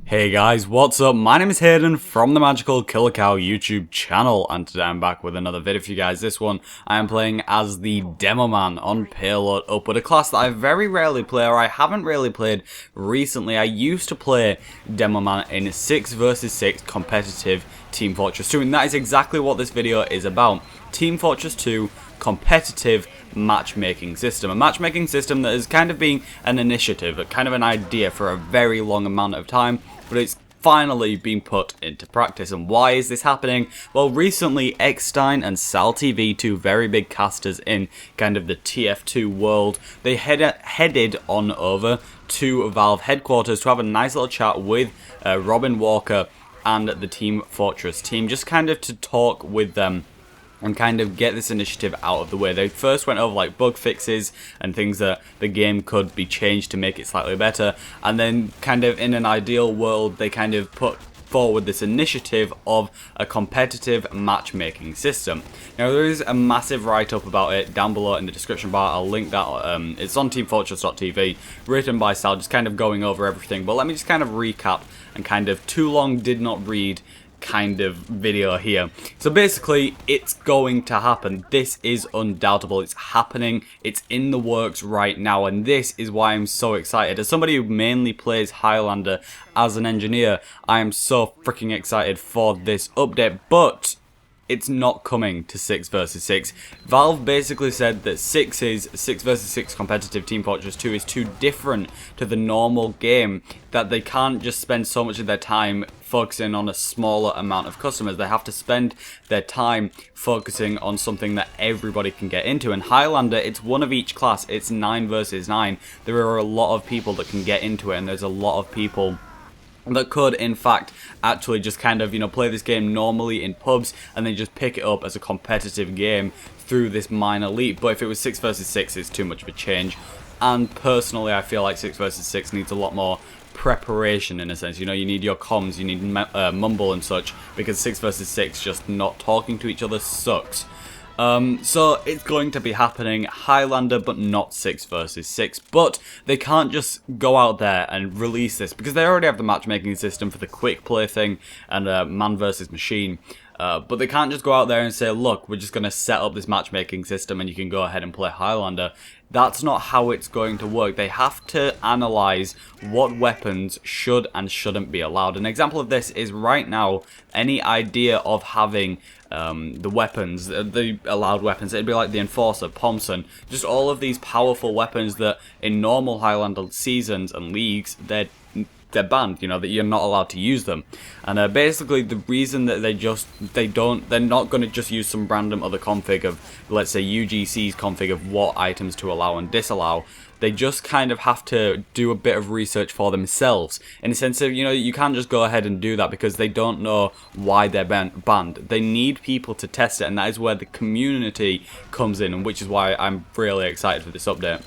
Hey guys, what's up? My name is Hayden from the Magical Killer Cow YouTube channel, and today I'm back with another video for you guys. This one, I am playing as the Demo Man on Payload Up, with a class that I very rarely play, or I haven't really played recently. I used to play Demo Man in 6 vs 6 competitive Team Fortress 2, and that is exactly what this video is about. Team Fortress 2 competitive matchmaking system. A matchmaking system that has kind of been an initiative, kind of an idea for a very long amount of time, but it's finally been put into practice. And why is this happening? Well, recently Eckstein and SalTV, two very big casters in kind of the TF2 world, they headed on over to Valve headquarters to have a nice little chat with Robin Walker and the Team Fortress team, just kind of to talk with them and kind of get this initiative out of the way. They first went over like bug fixes and things that the game could be changed to make it slightly better, and then kind of in an ideal world they kind of put forward this initiative of a competitive matchmaking system. Now there is a massive write-up about it down below in the description bar. I'll link that. It's on teamfortress.tv, written by Sal, just kind of going over everything. But let me just kind of recap and kind of too long did not read kind of video here. So basically, it's going to happen. This is undoubtable. It's happening. It's in the works right now, and this is why I'm so excited. As somebody who mainly plays Highlander as an engineer, I am so freaking excited for this update, but it's not coming to 6 vs 6. Valve basically said that 6 vs 6 competitive Team Fortress 2 is too different to the normal game, that they can't just spend so much of their time focusing on a smaller amount of customers. They have to spend their time focusing on something that everybody can get into. And Highlander, it's one of each class. It's 9 vs 9. There are a lot of people that can get into it, and there's a lot of people that could, in fact, actually just kind of, play this game normally in pubs and then just pick it up as a competitive game through this minor leap. But if it was 6 vs 6, it's too much of a change. And personally, I feel like 6 vs 6 needs a lot more preparation in a sense. You need your comms, you need mumble and such, because 6 vs 6 just not talking to each other sucks. So it's going to be happening, Highlander, but not 6 vs 6. But they can't just go out there and release this, because they already have the matchmaking system for the quick play thing and man versus machine. But they can't just go out there and say, look, we're just going to set up this matchmaking system and you can go ahead and play Highlander. That's not how it's going to work. They have to analyze what weapons should and shouldn't be allowed. An example of this is right now, any idea of having the weapons, the allowed weapons, it'd be like the Enforcer, Pomson, just all of these powerful weapons that in normal Highlander seasons and leagues, they're banned, that you're not allowed to use them. And basically the reason that they're not going to just use some random other config of, let's say, UGC's config of what items to allow and disallow. They just kind of have to do a bit of research for themselves, in the sense of, you can't just go ahead and do that because they don't know why they're banned. They need people to test it, and that is where the community comes in, and which is why I'm really excited for this update.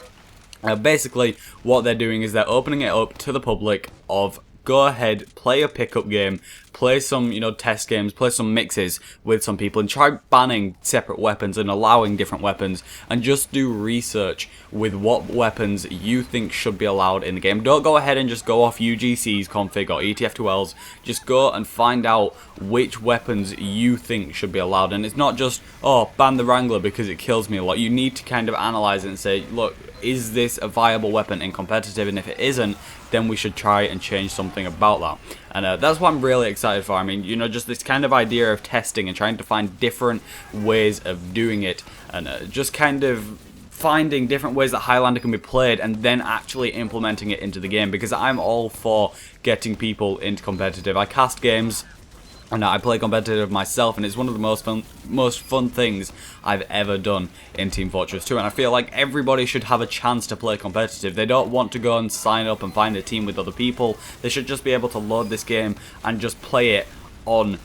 Basically, what they're doing is they're opening it up to the public of, go ahead, play a pickup game, play some, test games, play some mixes with some people, and try banning separate weapons and allowing different weapons, and just do research with what weapons you think should be allowed in the game. Don't go ahead and just go off UGC's config or ETF2L's. Just go and find out which weapons you think should be allowed. And it's not just, oh, ban the Wrangler because it kills me a lot. You need to kind of analyze it and say, look, is this a viable weapon in competitive? And if it isn't, then we should try and change something about that. And that's what I'm really excited for. I mean, just this kind of idea of testing and trying to find different ways of doing it, and just kind of finding different ways that Highlander can be played and then actually implementing it into the game, because I'm all for getting people into competitive. I cast games and I play competitive myself, and it's one of the most fun things I've ever done in Team Fortress 2, and I feel like everybody should have a chance to play competitive. They don't want to go and sign up and find a team with other people. They should just be able to load this game and just play it on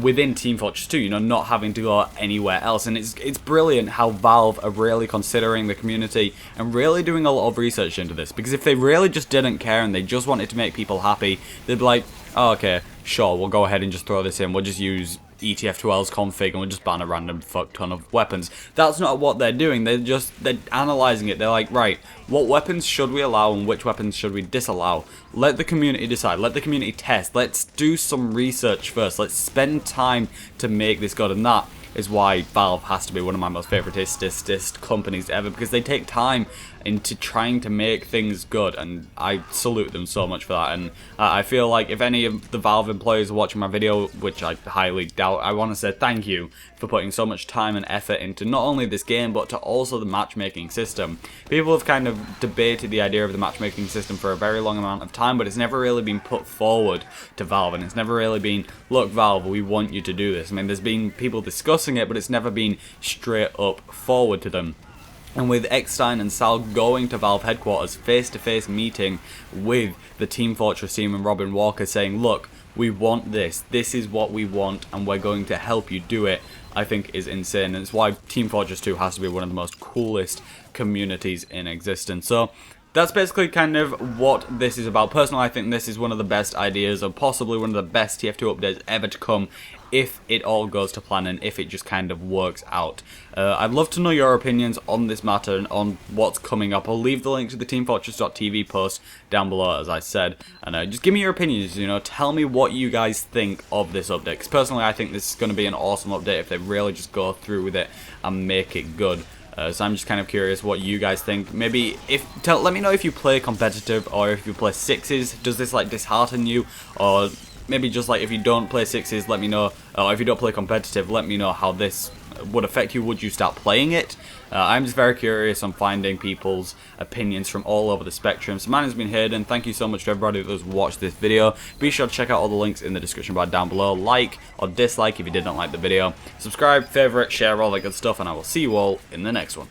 within Team Fortress 2, not having to go anywhere else. And it's brilliant how Valve are really considering the community and really doing a lot of research into this, because if they really just didn't care and they just wanted to make people happy, they'd be like, oh, okay, sure, we'll go ahead and just throw this in. We'll just use ETF2L's config and we'll just ban a random fuck ton of weapons. That's not what they're doing. They're analysing it. They're like, right, what weapons should we allow and which weapons should we disallow? Let the community decide. Let the community test. Let's do some research first. Let's spend time to make this good, and that is why Valve has to be one of my most favoritist companies ever, because they take time into trying to make things good, and I salute them so much for that. And I feel like if any of the Valve employees are watching my video, which I highly doubt, I want to say thank you for putting so much time and effort into not only this game, but to also the matchmaking system. People have kind of debated the idea of the matchmaking system for a very long amount of time, but it's never really been put forward to Valve, and it's never really been, look Valve, we want you to do this. I mean, there's been people discussing it, but it's never been straight up forward to them. And with Eckstein and Sal going to Valve headquarters, face-to-face meeting with the Team Fortress team and Robin Walker saying, look, we want this is what we want, and we're going to help you do it, I think is insane. And it's why Team Fortress 2 has to be one of the most coolest communities in existence. So that's basically kind of what this is about. Personally, I think this is one of the best ideas, or possibly one of the best TF2 updates ever to come, if it all goes to plan and if it just kind of works out. I'd love to know your opinions on this matter and on what's coming up. I'll leave the link to the TeamFortress.tv post down below, as I said, and just give me your opinions, you know, tell me what you guys think of this update, because personally I think this is going to be an awesome update if they really just go through with it and make it good. So I'm just kind of curious what you guys think. Maybe let me know if you play competitive or if you play sixes. Does this like dishearten you? Or maybe just like if you don't play sixes, let me know. Or if you don't play competitive, let me know how this would affect you. Would you start playing it? I'm just very curious on finding people's opinions from all over the spectrum. So mine has been Hayden. Thank you so much to everybody that's watched this video. Be sure to check out all the links in the description bar down below. Like or dislike if you did not like the video. Subscribe, favorite, share, all that good stuff, and I will see you all in the next one.